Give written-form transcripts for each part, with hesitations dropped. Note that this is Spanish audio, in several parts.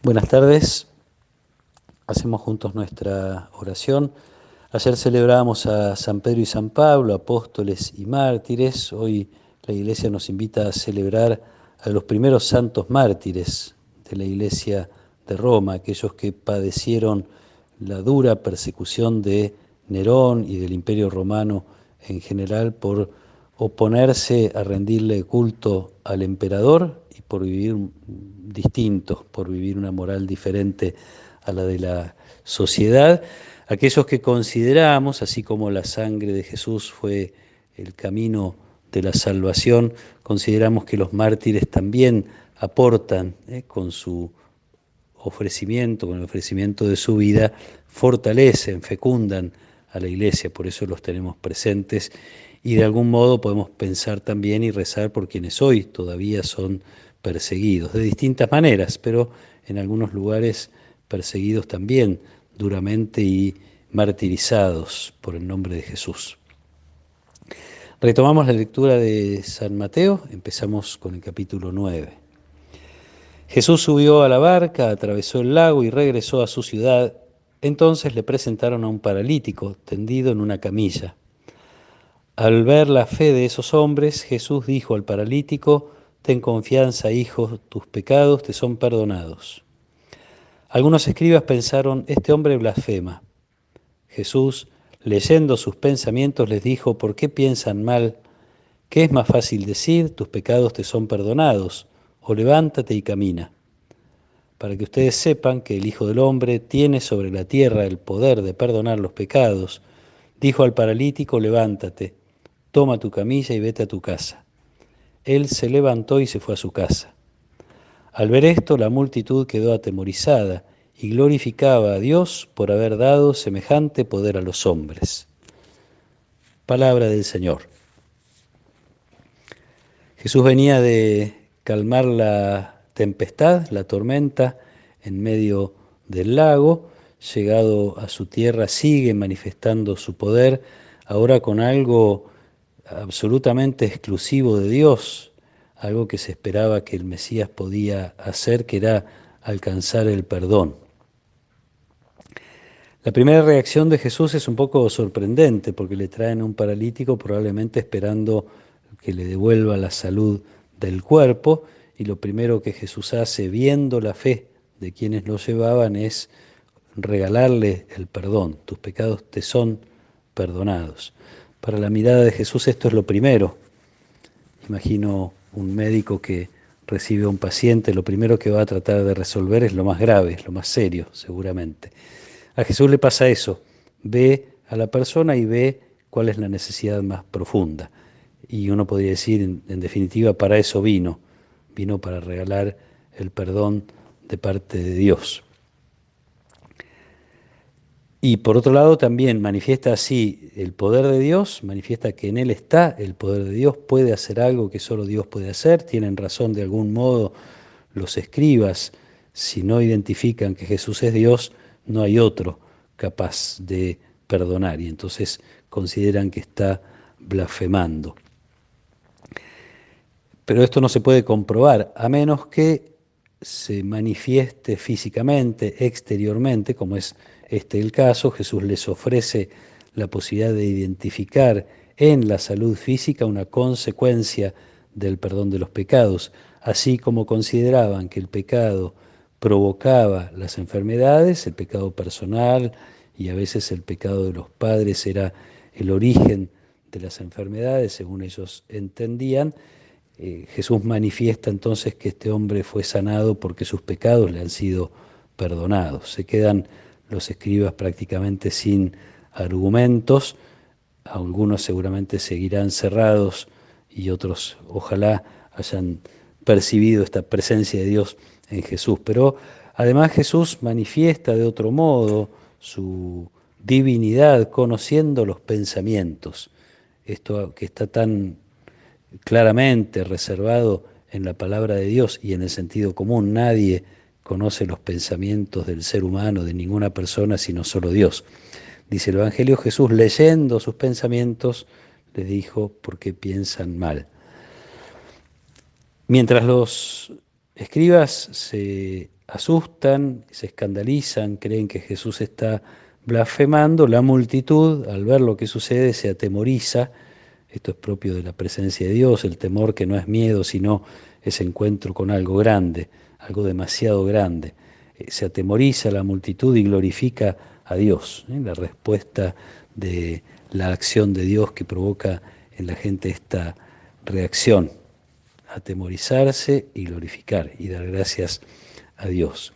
Buenas tardes, hacemos juntos nuestra oración. Ayer celebrábamos a San Pedro y San Pablo, apóstoles y mártires. Hoy la Iglesia nos invita a celebrar a los primeros santos mártires de la Iglesia de Roma, aquellos que padecieron la dura persecución de Nerón y del Imperio Romano en general por oponerse a rendirle culto al emperador y por vivir distintos, por vivir una moral diferente a la de la sociedad. Aquellos que consideramos, así como la sangre de Jesús fue el camino de la salvación, consideramos que los mártires también aportan con su ofrecimiento, con el ofrecimiento de su vida, fortalecen, fecundan a la Iglesia, por eso los tenemos presentes y de algún modo podemos pensar también y rezar por quienes hoy todavía son perseguidos, de distintas maneras, pero en algunos lugares perseguidos también duramente y martirizados por el nombre de Jesús. Retomamos la lectura de San Mateo, empezamos con el capítulo 9. Jesús subió a la barca, atravesó el lago y regresó a su ciudad. Entonces le presentaron a un paralítico tendido en una camilla. Al ver la fe de esos hombres, Jesús dijo al paralítico: «Ten confianza, hijo, tus pecados te son perdonados». Algunos escribas pensaron: «Este hombre blasfema». Jesús, leyendo sus pensamientos, les dijo: «¿Por qué piensan mal? ¿Qué es más fácil decir: tus pecados te son perdonados, o levántate y camina? Para que ustedes sepan que el Hijo del Hombre tiene sobre la tierra el poder de perdonar los pecados». Dijo al paralítico: «Levántate, toma tu camilla y vete a tu casa». Él se levantó y se fue a su casa. Al ver esto, la multitud quedó atemorizada y glorificaba a Dios por haber dado semejante poder a los hombres. Palabra del Señor. Jesús venía de calmar la tempestad, la tormenta, en medio del lago. Llegado a su tierra, sigue manifestando su poder, ahora con algo absolutamente exclusivo de Dios, algo que se esperaba que el Mesías podía hacer, que era alcanzar el perdón. La primera reacción de Jesús es un poco sorprendente, porque le traen a un paralítico probablemente esperando que le devuelva la salud del cuerpo, y lo primero que Jesús hace, viendo la fe de quienes lo llevaban, es regalarle el perdón. Tus pecados te son perdonados. Para la mirada de Jesús esto es lo primero. Imagino un médico que recibe a un paciente, lo primero que va a tratar de resolver es lo más grave, lo más serio, seguramente. A Jesús le pasa eso, ve a la persona y ve cuál es la necesidad más profunda. Y uno podría decir, en definitiva, para eso vino para regalar el perdón de parte de Dios. Y por otro lado también manifiesta así el poder de Dios, manifiesta que en Él está el poder de Dios, puede hacer algo que solo Dios puede hacer. Tienen razón de algún modo los escribas, si no identifican que Jesús es Dios, no hay otro capaz de perdonar, y entonces consideran que está blasfemando. Pero esto no se puede comprobar, a menos que se manifieste físicamente, exteriormente, como es el caso. Jesús les ofrece la posibilidad de identificar en la salud física una consecuencia del perdón de los pecados, así como consideraban que el pecado provocaba las enfermedades, el pecado personal y a veces el pecado de los padres era el origen de las enfermedades, según ellos entendían. Jesús manifiesta entonces que este hombre fue sanado porque sus pecados le han sido perdonados. Se quedan los escribas prácticamente sin argumentos, algunos seguramente seguirán cerrados y otros ojalá hayan percibido esta presencia de Dios en Jesús. Pero además Jesús manifiesta de otro modo su divinidad conociendo los pensamientos. Esto que está tan claramente reservado en la palabra de Dios y en el sentido común. Nadie conoce los pensamientos del ser humano, de ninguna persona, sino solo Dios. Dice el Evangelio: Jesús, leyendo sus pensamientos, les dijo: ¿por qué piensan mal? Mientras los escribas se asustan, se escandalizan, creen que Jesús está blasfemando. La multitud, al ver lo que sucede, se atemoriza. Esto es propio de la presencia de Dios, el temor que no es miedo, sino ese encuentro con algo grande, algo demasiado grande. Se atemoriza la multitud y glorifica a Dios. La respuesta de la acción de Dios que provoca en la gente esta reacción, atemorizarse y glorificar y dar gracias a Dios.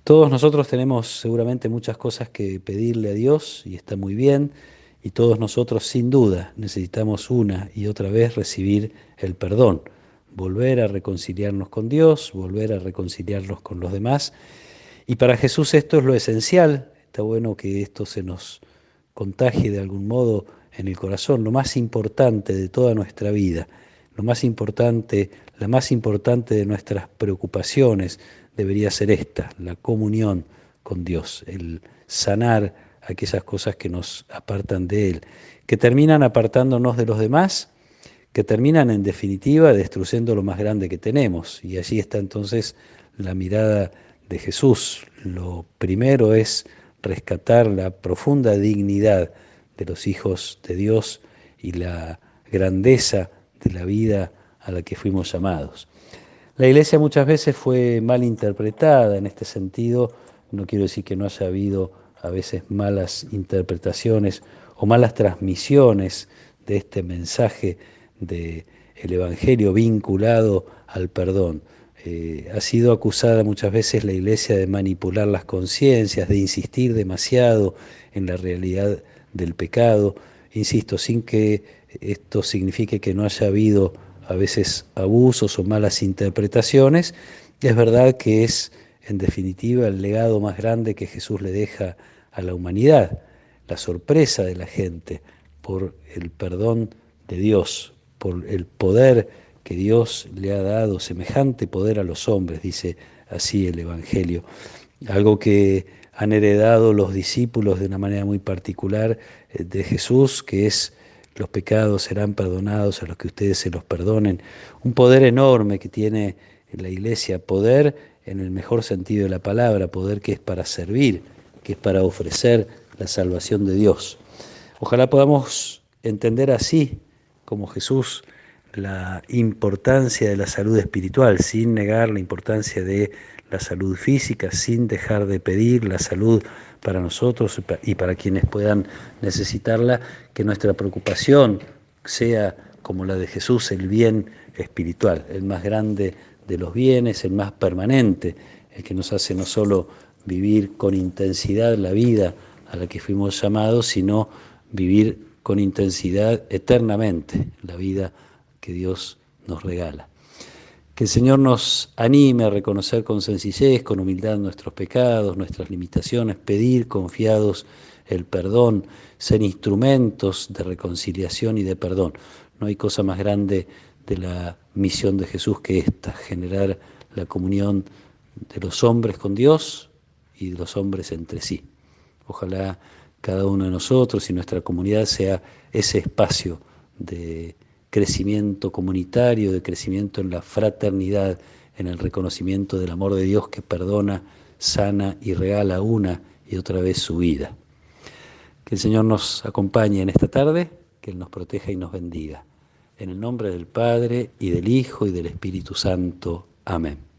Todos nosotros tenemos seguramente muchas cosas que pedirle a Dios y está muy bien, y todos nosotros sin duda necesitamos una y otra vez recibir el perdón, volver a reconciliarnos con Dios, volver a reconciliarnos con los demás. Y para Jesús esto es lo esencial. Está bueno que esto se nos contagie de algún modo en el corazón, lo más importante de toda nuestra vida, lo más importante, la más importante de nuestras preocupaciones debería ser esta, la comunión con Dios, el sanar aquellas cosas que nos apartan de Él, que terminan apartándonos de los demás, que terminan en definitiva destruyendo lo más grande que tenemos. Y allí está entonces la mirada de Jesús. Lo primero es rescatar la profunda dignidad de los hijos de Dios y la grandeza de la vida a la que fuimos llamados. La Iglesia muchas veces fue mal interpretada en este sentido. No quiero decir que no haya habido a veces malas interpretaciones o malas transmisiones de este mensaje del Evangelio vinculado al perdón. Ha sido acusada muchas veces la Iglesia de manipular las conciencias, de insistir demasiado en la realidad del pecado. Insisto, sin que esto signifique que no haya habido a veces abusos o malas interpretaciones, es verdad que es en definitiva el legado más grande que Jesús le deja a la humanidad, la sorpresa de la gente por el perdón de Dios, por el poder que Dios le ha dado, semejante poder a los hombres, dice así el Evangelio. Algo que han heredado los discípulos de una manera muy particular de Jesús, que es: los pecados serán perdonados a los que ustedes se los perdonen. Un poder enorme que tiene la Iglesia, poder en el mejor sentido de la palabra, poder que es para servir, que es para ofrecer la salvación de Dios. Ojalá podamos entender así, como Jesús, la importancia de la salud espiritual, sin negar la importancia de la salud física, sin dejar de pedir la salud para nosotros y para quienes puedan necesitarla, que nuestra preocupación sea como la de Jesús, el bien espiritual, el más grande de los bienes, el más permanente, el que nos hace no solo vivir con intensidad la vida a la que fuimos llamados, sino vivir con intensidad eternamente la vida que Dios nos regala. Que el Señor nos anime a reconocer con sencillez, con humildad nuestros pecados, nuestras limitaciones, pedir confiados el perdón, ser instrumentos de reconciliación y de perdón. No hay cosa más grande de la misión de Jesús que esta, generar la comunión de los hombres con Dios y de los hombres entre sí. Ojalá cada uno de nosotros y nuestra comunidad sea ese espacio de crecimiento comunitario, de crecimiento en la fraternidad, en el reconocimiento del amor de Dios que perdona, sana y regala una y otra vez su vida. Que el Señor nos acompañe en esta tarde, que Él nos proteja y nos bendiga. En el nombre del Padre, y del Hijo, y del Espíritu Santo. Amén.